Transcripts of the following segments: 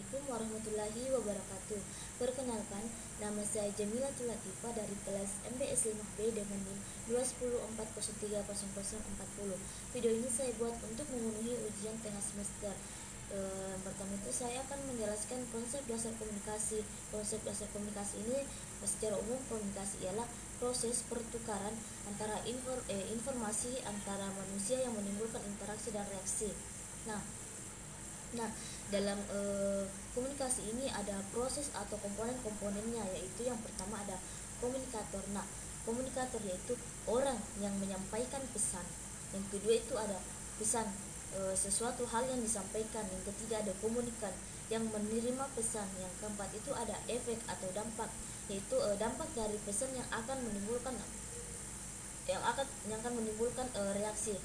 Assalamualaikum warahmatullahi wabarakatuh. Perkenalkan, nama saya Jamilatul Latifah dari kelas MBS 5B dengan NIM 21040304040. Video ini saya buat untuk memenuhi ujian tengah semester. Pertama itu saya akan menjelaskan konsep dasar komunikasi. Konsep dasar komunikasi ini secara umum komunikasi ialah proses pertukaran antara informasi antara manusia yang menimbulkan interaksi dan reaksi. Nah, dalam komunikasi ini ada proses atau komponen-komponennya, yaitu yang pertama ada komunikator. Nah, komunikator yaitu orang yang menyampaikan pesan. Yang kedua itu ada pesan, sesuatu hal yang disampaikan. Yang ketiga ada komunikan yang menerima pesan. Yang keempat itu ada efek atau dampak, yaitu dampak dari pesan yang akan menimbulkan reaksi.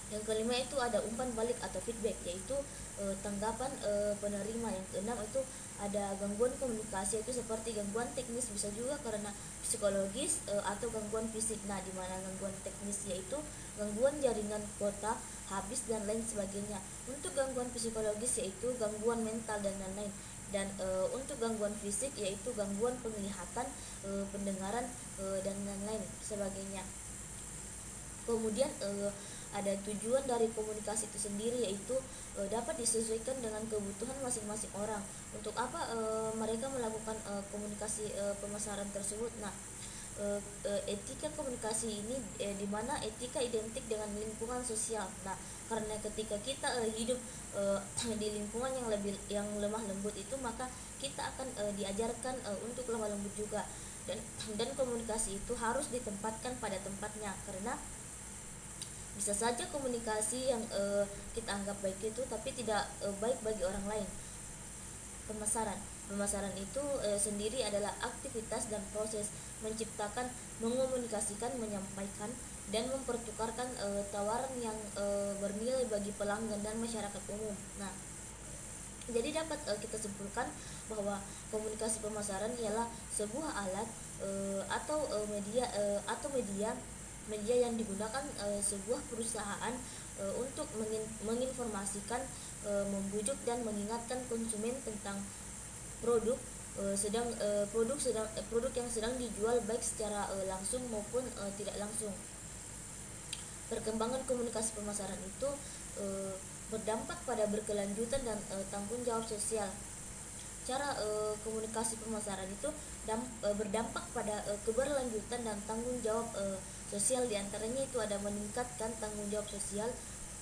Yang kelima itu ada umpan balik atau feedback, yaitu tanggapan penerima. Yang keenam itu ada gangguan komunikasi, itu seperti gangguan teknis, bisa juga karena psikologis atau gangguan fisik. Nah, di mana gangguan teknis yaitu gangguan jaringan kuota habis dan lain sebagainya. Untuk gangguan psikologis yaitu gangguan mental dan lain-lain. Dan untuk gangguan fisik yaitu gangguan penglihatan, pendengaran, dan lain-lain sebagainya. Kemudian ada tujuan dari komunikasi itu sendiri, yaitu dapat disesuaikan dengan kebutuhan masing-masing orang. Untuk apa mereka melakukan komunikasi pemasaran tersebut? Nah, etika komunikasi ini di mana etika identik dengan lingkungan sosial. Nah, karena ketika kita hidup di lingkungan yang lemah lembut itu, maka kita akan diajarkan untuk lemah lembut juga. Dan komunikasi itu harus ditempatkan pada tempatnya, karena bisa saja komunikasi yang kita anggap baik itu tapi tidak baik bagi orang lain. Pemasaran itu sendiri adalah aktivitas dan proses menciptakan, mengomunikasikan, menyampaikan, dan mempertukarkan tawaran yang bernilai bagi pelanggan dan masyarakat umum. Nah, jadi dapat kita simpulkan bahwa komunikasi pemasaran ialah sebuah alat media yang digunakan sebuah perusahaan untuk menginformasikan, membujuk dan mengingatkan konsumen tentang produk yang sedang dijual, baik secara langsung maupun tidak langsung. Perkembangan komunikasi pemasaran itu berdampak pada berkelanjutan dan tanggung jawab sosial. Cara komunikasi pemasaran itu berdampak pada keberlanjutan dan tanggung jawab sosial. Diantaranya itu ada meningkatkan tanggung jawab sosial,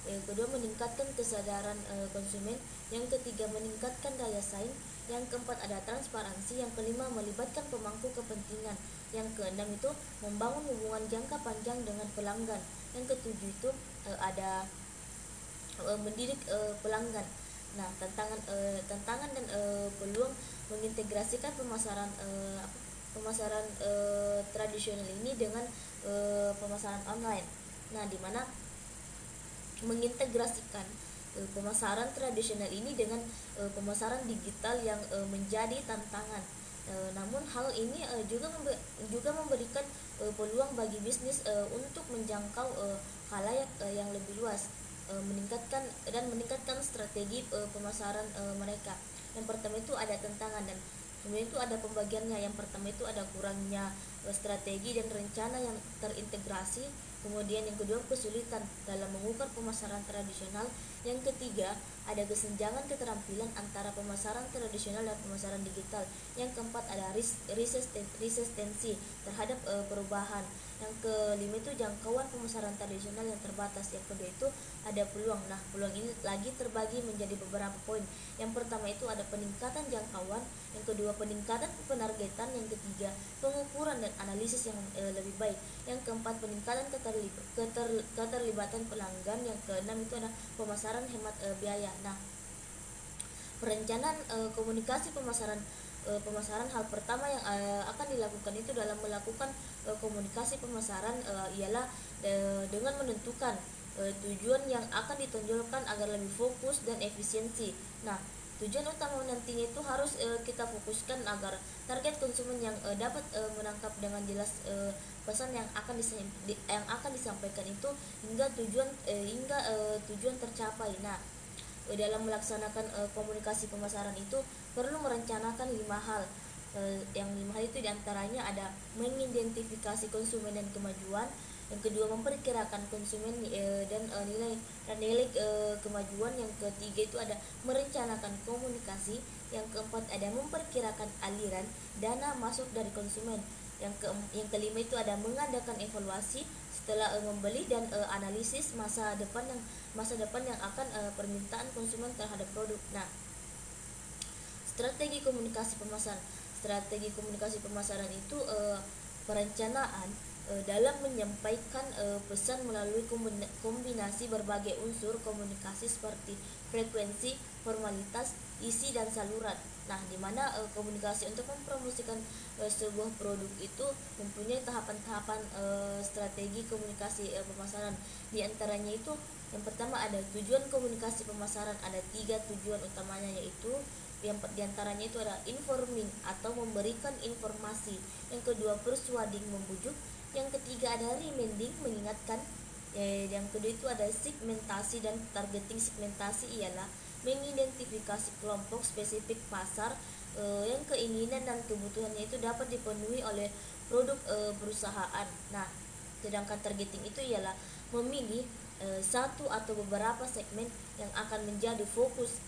yang kedua meningkatkan kesadaran konsumen, yang ketiga meningkatkan daya saing, yang keempat ada transparansi, yang kelima melibatkan pemangku kepentingan, yang keenam itu membangun hubungan jangka panjang dengan pelanggan, yang ketujuh itu ada mendidik pelanggan. Nah, tantangan dan peluang mengintegrasikan pemasaran tradisional ini dengan pemasaran online. Nah, di mana mengintegrasikan pemasaran tradisional ini dengan pemasaran digital yang menjadi tantangan. Namun hal ini juga memberikan peluang bagi bisnis untuk menjangkau khalayak yang lebih luas, meningkatkan strategi pemasaran mereka. Yang pertama itu ada tantangan, dan kemudian itu ada pembagiannya. Yang pertama itu ada kurangnya strategi dan rencana yang terintegrasi. Kemudian yang kedua kesulitan dalam mengukur pemasaran tradisional. Yang ketiga ada kesenjangan keterampilan antara pemasaran tradisional dan pemasaran digital. Yang keempat ada resistensi terhadap perubahan. Yang kelima itu jangkauan pemasaran tradisional yang terbatas. Yang kedua itu ada peluang. Nah, peluang ini lagi terbagi menjadi beberapa poin. Yang pertama itu ada peningkatan jangkauan, yang kedua peningkatan penargetan, yang ketiga pengukuran dan analisis yang lebih baik, yang keempat peningkatan keterlibatan pelanggan, yang keenam itu ada pemasaran hemat biaya. Nah, perencanaan komunikasi pemasaran hal pertama yang akan dilakukan itu dalam melakukan komunikasi pemasaran ialah dengan menentukan tujuan yang akan ditonjolkan agar lebih fokus dan efisiensi. Nah, tujuan utama nantinya itu harus kita fokuskan agar target konsumen yang dapat menangkap dengan jelas pesan yang akan disampaikan itu hingga tujuan tercapai. Nah, dalam melaksanakan komunikasi pemasaran itu perlu merencanakan 5 hal. Yang 5 hal itu diantaranya ada mengidentifikasi konsumen dan kemajuan, yang kedua memperkirakan konsumen dan nilai kemajuan, yang ketiga itu ada merencanakan komunikasi, yang keempat ada memperkirakan aliran dana masuk dari konsumen, yang kelima itu ada mengadakan evaluasi setelah membeli dan analisis masa depan yang akan permintaan konsumen terhadap produk. Nah, strategi komunikasi pemasaran. Strategi komunikasi pemasaran itu perencanaan dalam menyampaikan pesan melalui kombinasi berbagai unsur komunikasi seperti frekuensi, formalitas, isi dan saluran. Nah, di mana komunikasi untuk mempromosikan sebuah produk itu mempunyai tahapan-tahapan strategi komunikasi pemasaran. Di antaranya itu yang pertama ada tujuan komunikasi pemasaran, ada 3 tujuan utamanya, yaitu yang diantaranya itu ada informing atau memberikan informasi, yang kedua persuading membujuk, yang ketiga ada reminding mengingatkan, yang kedua itu ada segmentasi dan targeting. Segmentasi ialah mengidentifikasi kelompok spesifik pasar yang keinginan dan kebutuhannya itu dapat dipenuhi oleh produk perusahaan. Nah, sedangkan targeting itu ialah memilih satu atau beberapa segmen yang akan menjadi fokus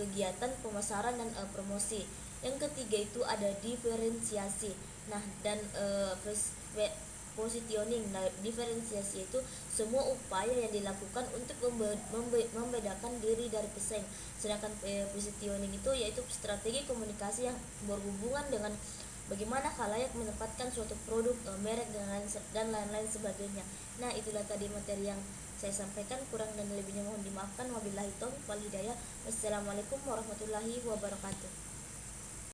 kegiatan pemasaran dan promosi. Yang ketiga itu ada diferensiasi. Nah, dan positioning. Nah, diferensiasi itu semua upaya yang dilakukan untuk membedakan diri dari pesaing. Sedangkan positioning itu yaitu strategi komunikasi yang berhubungan dengan bagaimana khalayak menempatkan suatu produk, merek dan lain-lain sebagainya. Nah, itulah tadi materi yang saya sampaikan, kurang dan lebihnya mohon dimaafkan. Wabillahi taufiq wal hidayah. Wassalamualaikum warahmatullahi wabarakatuh.